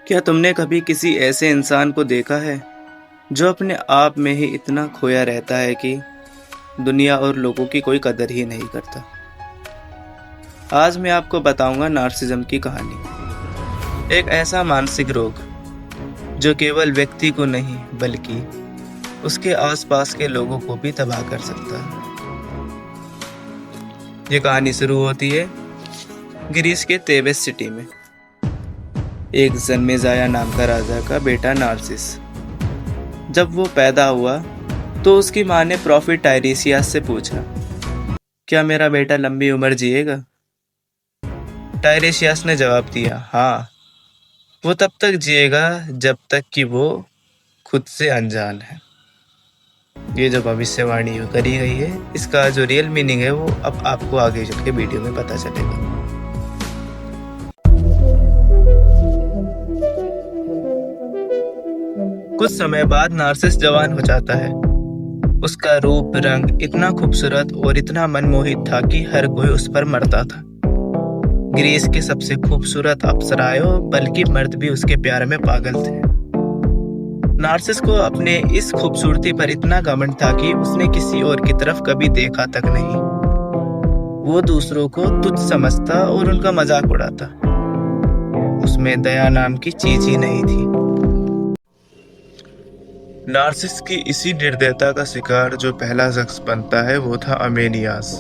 क्या तुमने कभी किसी ऐसे इंसान को देखा है जो अपने आप में ही इतना खोया रहता है कि दुनिया और लोगों की कोई कदर ही नहीं करता। आज मैं आपको बताऊंगा नार्सिज्म की कहानी। एक ऐसा मानसिक रोग जो केवल व्यक्ति को नहीं बल्कि उसके आसपास के लोगों को भी तबाह कर सकता है। ये कहानी शुरू होती है ग्रीस के तेबेस सिटी में। एक जन्मेजाया नाम का राजा का बेटा नार्सिस जब वो पैदा हुआ तो उसकी माँ ने प्रॉफिट टायरिसियस से पूछा, क्या मेरा बेटा लंबी उम्र जिएगा? टायरिसियस ने जवाब दिया, हाँ, वो तब तक जिएगा जब तक कि वो खुद से अनजान है। ये जो भविष्यवाणी करी गई है, इसका जो रियल मीनिंग है वो अब आपको आगे चल के वीडियो में पता चलेगा। कुछ समय बाद नार्सिस जवान हो जाता है। उसका रूप रंग इतना खूबसूरत और इतना मनमोहित था कि हर कोई उस पर मरता था। ग्रीस के सबसे खूबसूरत अप्सराओं बल्कि मर्द भी उसके प्यार में पागल थे। नार्सिस को अपने इस खूबसूरती पर इतना घमंड था कि उसने किसी और की तरफ कभी देखा तक नहीं। वो दूसरों को तुच्छ समझता और उनका मजाक उड़ाता। उसमें दया नाम की चीज ही नहीं थी। नार्सिस की इसी निर्दयता का शिकार जो पहला शख्स बनता है वो था अमेनियास।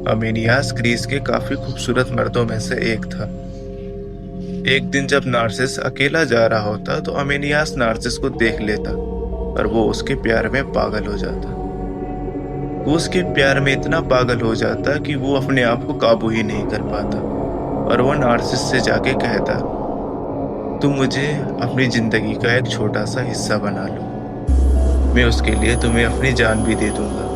अमेनियास ग्रीस के काफी खूबसूरत मर्दों में से एक था। एक दिन जब नार्सिस अकेला जा रहा होता तो अमेनियास नार्सिस को देख लेता और वो उसके प्यार में पागल हो जाता। वो उसके प्यार में इतना पागल हो जाता कि वो अपने आप को काबू ही नहीं कर पाता और वो नार्सिस से जाके कहता, तुम मुझे अपनी जिंदगी का एक छोटा सा हिस्सा बना लो, मैं उसके लिए तुम्हें अपनी जान भी दे दूंगा।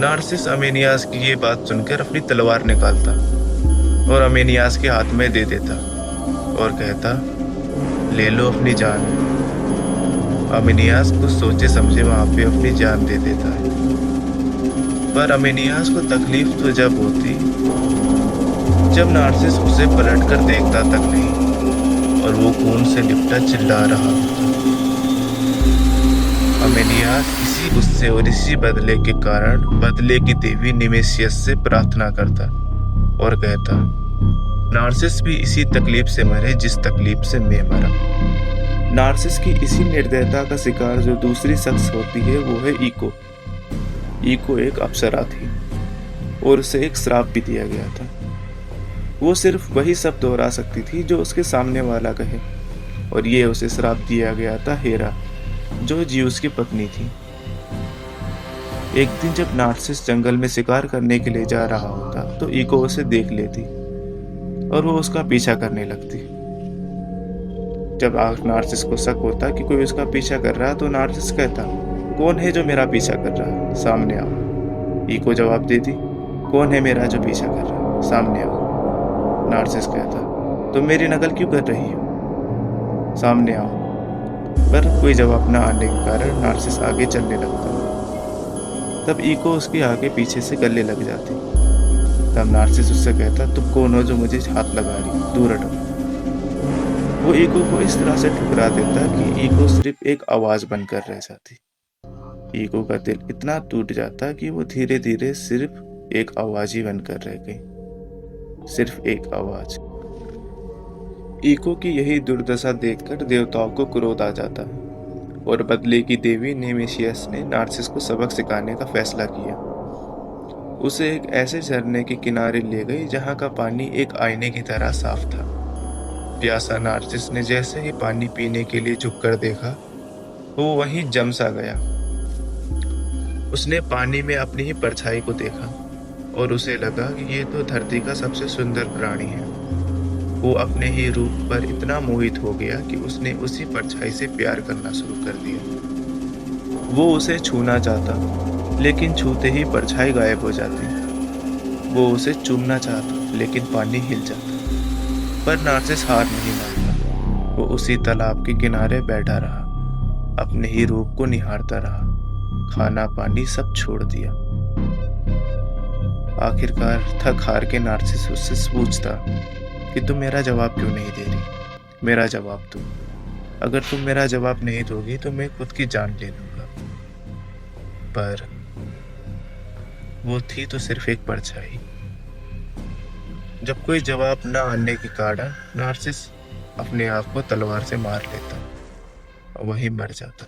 नार्सिस अमेनियास की ये बात सुनकर अपनी तलवार निकालता और अमेनियास के हाथ में दे देता और कहता, ले लो अपनी जान। अमेनियास कुछ सोचे समझे वहां पे अपनी जान दे देता है। पर अमेनियास को तकलीफ तो जब होती जब नार्सिस उसे पलट कर देखता तक नहीं और वो खून से लिपटा चिल्ला रहा था। अमेनियास इसी गुस्से और इसी बदले के कारण बदले की देवी निमेसियस से प्रार्थना करता और कहता, नार्सिस भी इसी तकलीफ से मरे जिस तकलीफ से मैं मरा। नार्सिस की इसी निर्दयता का शिकार जो दूसरी शख्स होती है वो है ईको। ईको एक अप्सरा थी और उसे एक श्राप भी दिया गया था। वो सिर्फ वही शब्द दोहरा सकती थी जो उसके सामने वाला कहे और ये उसे श्राप दिया गया था हेरा, जो ज़्यूस की पत्नी थी। एक दिन जब नार्सिस जंगल में शिकार करने के लिए जा रहा होता तो ईको उसे देख लेती और वो उसका पीछा करने लगती। जब नार्सिस को शक होता कि कोई उसका पीछा कर रहा तो नार्सिस कहता, कौन है जो मेरा पीछा कर रहा है, सामने आओ। ईको जवाब देती, कौन है मेरा जो पीछा कर रहा है, सामने आओ। नार्सिस कहता, तुम मेरी नकल क्यों कर रही हो, सामने आओ। पर कोई जवाब न आने के कारण नार्सिस आगे चलने लगता। तब ईको उसके आगे पीछे से गले लग जाती। तब नार्सिस उससे कहता, तुम कौन हो जो मुझे हाथ लगा रही, दूर हटो। वो ईको को इस तरह से ठुकरा देता कि ईको सिर्फ एक आवाज बनकर रह जाती। ईको का दिल इतना टूट जाता कि वो धीरे धीरे सिर्फ एक आवाज ही बनकर रह गई, सिर्फ एक आवाज। ईको की यही दुर्दशा देखकर देवताओं को क्रोध आ जाता और बदले की देवी नेमेसियस ने नार्सिस को सबक सिखाने का फैसला किया। उसे एक ऐसे झरने के किनारे ले गई जहां का पानी एक आईने की तरह साफ था। प्यासा नार्सिस ने जैसे ही पानी पीने के लिए झुककर देखा वो वहीं जम सा गया। उसने पानी में अपनी ही परछाई को देखा और उसे लगा कि ये तो धरती का सबसे सुंदर प्राणी है। वो अपने ही रूप पर इतना मोहित हो गया कि उसने उसी परछाई से प्यार करना शुरू कर दिया। वो उसे छूना चाहता लेकिन छूते ही परछाई गायब हो जाती। वो उसे चूमना चाहता लेकिन पानी हिल जाता। पर नार्सिस हार नहीं मानता। वो उसी तालाब के किनारे बैठा रहा, अपने ही रूप को निहारता रहा। खाना पानी सब छोड़ दिया। आखिरकार थक हार के नार्सिस उससे पूछता कि तुम मेरा जवाब क्यों नहीं दे रही। मेरा जवाब दो। अगर तुम मेरा जवाब नहीं दोगी तो मैं खुद की जान ले लूंगा। पर वो थी तो सिर्फ एक परछाई। जब कोई जवाब न आने के कारण नार्सिस अपने आप को तलवार से मार लेता और वहीं मर जाता।